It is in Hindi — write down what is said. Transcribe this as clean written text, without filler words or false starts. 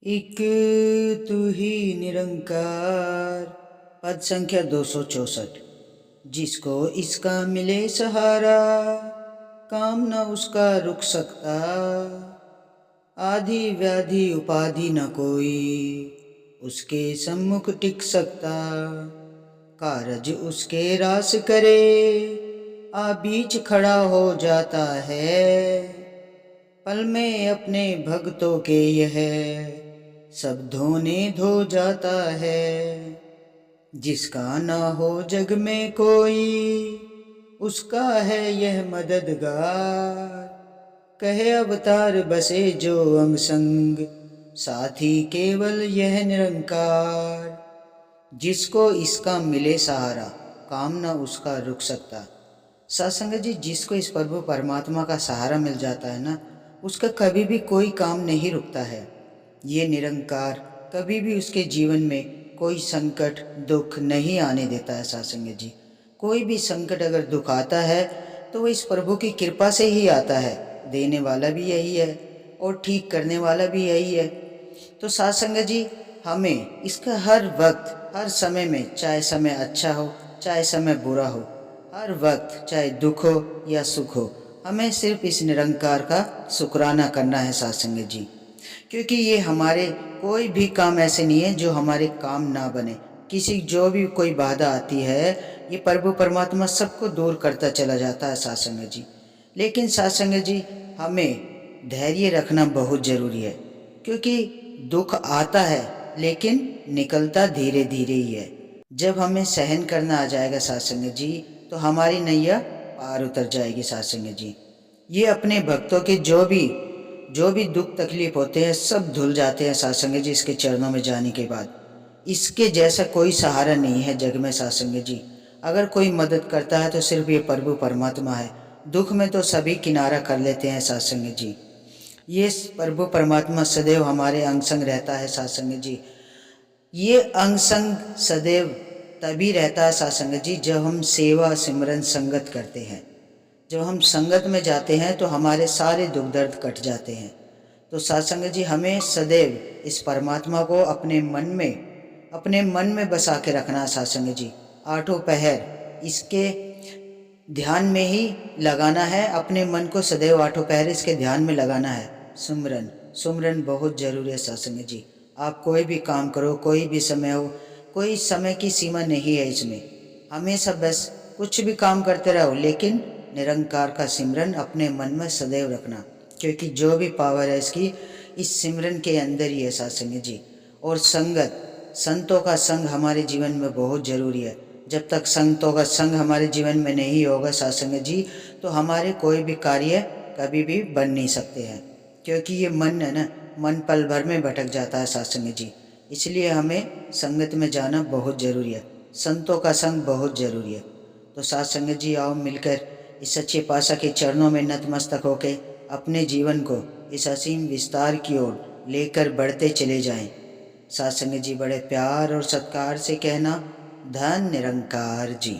एक तू ही निरंकार। पद संख्या 264। जिसको इसका मिले सहारा, काम न उसका रुक सकता। आदि व्याधि उपाधि न कोई, उसके सम्मुख टिक सकता। कारज उसके रास करे, आ बीच खड़ा हो जाता है। पल में अपने भक्तों के यह सब धोने धो जाता है। जिसका ना हो जग में कोई, उसका है यह मददगार। कहे अवतार बसे जो अंग संग, साथी केवल यह निरंकार। जिसको इसका मिले सहारा, काम ना उसका रुक सकता। सत्संग जी, जिसको इस प्रभु परमात्मा का सहारा मिल जाता है ना, उसका कभी भी कोई काम नहीं रुकता है। ये निरंकार कभी भी उसके जीवन में कोई संकट दुख नहीं आने देता है। सत्संग जी, कोई भी संकट अगर दुख आता है तो वो इस प्रभु की कृपा से ही आता है। देने वाला भी यही है और ठीक करने वाला भी यही है। तो सत्संग जी, हमें इसका हर वक्त हर समय में, चाहे समय अच्छा हो चाहे समय बुरा हो, हर वक्त चाहे दुख हो या सुख हो, हमें सिर्फ इस निरंकार का शुक्राना करना है। सत्संग जी, क्योंकि ये हमारे कोई भी काम ऐसे नहीं है जो हमारे काम ना बने। किसी जो भी कोई बाधा आती है, ये प्रभु परमात्मा सबको दूर करता चला जाता है। सत्संग जी, लेकिन सत्संग जी, हमें धैर्य रखना बहुत ज़रूरी है। क्योंकि दुख आता है लेकिन निकलता धीरे धीरे ही है। जब हमें सहन करना आ जाएगा सत्संग जी, तो हमारी नैया पार उतर जाएगी। सत्संग जी, ये अपने भक्तों के जो भी दुख तकलीफ होते हैं सब धुल जाते हैं। सत्संग जी, इसके चरणों में जाने के बाद इसके जैसा कोई सहारा नहीं है जग में। सत्संग जी, अगर कोई मदद करता है तो सिर्फ ये प्रभु परमात्मा है। दुख में तो सभी किनारा कर लेते हैं। सत्संग जी, ये प्रभु परमात्मा सदैव हमारे अंग संग रहता है। सत्संग जी, ये अंग संग सदैव तभी रहता है। सत्संग जी, जब हम सेवा सिमरन संगत करते हैं। जब हम संगत में जाते हैं तो हमारे सारे दुख दर्द कट जाते हैं। तो सत्संग जी, हमें सदैव इस परमात्मा को अपने मन में बसा के रखना है। सत्संग जी, आठों पहर इसके ध्यान में ही लगाना है। अपने मन को सदैव आठों पहर इसके ध्यान में लगाना है। सुमरन सुमरन बहुत ज़रूरी है। सत्संग जी, आप कोई भी काम करो, कोई भी समय हो, कोई समय की सीमा नहीं है इसमें। हमेशा बस कुछ भी काम करते रहो, लेकिन निरंकार का सिमरन अपने मन में सदैव रखना। क्योंकि जो भी पावर है इसकी इस सिमरन के अंदर ही है। सत्संग जी, और संगत संतों का संग हमारे जीवन में बहुत ज़रूरी है। जब तक संतों का संग हमारे जीवन में नहीं होगा सत्संग जी, तो हमारे कोई भी कार्य कभी भी बन नहीं सकते हैं। क्योंकि ये मन है ना, मन पल भर में भटक जाता है। सत्संग जी, इसलिए हमें संगत में जाना बहुत ज़रूरी है। संतों का संग बहुत ज़रूरी है। तो सत्संग जी, आओ मिलकर इस सच्चे पातशाह के चरणों में नतमस्तक होके अपने जीवन को इस असीम विस्तार की ओर लेकर बढ़ते चले जाएं। सत्संग जी, बड़े प्यार और सत्कार से कहना, धन निरंकार जी।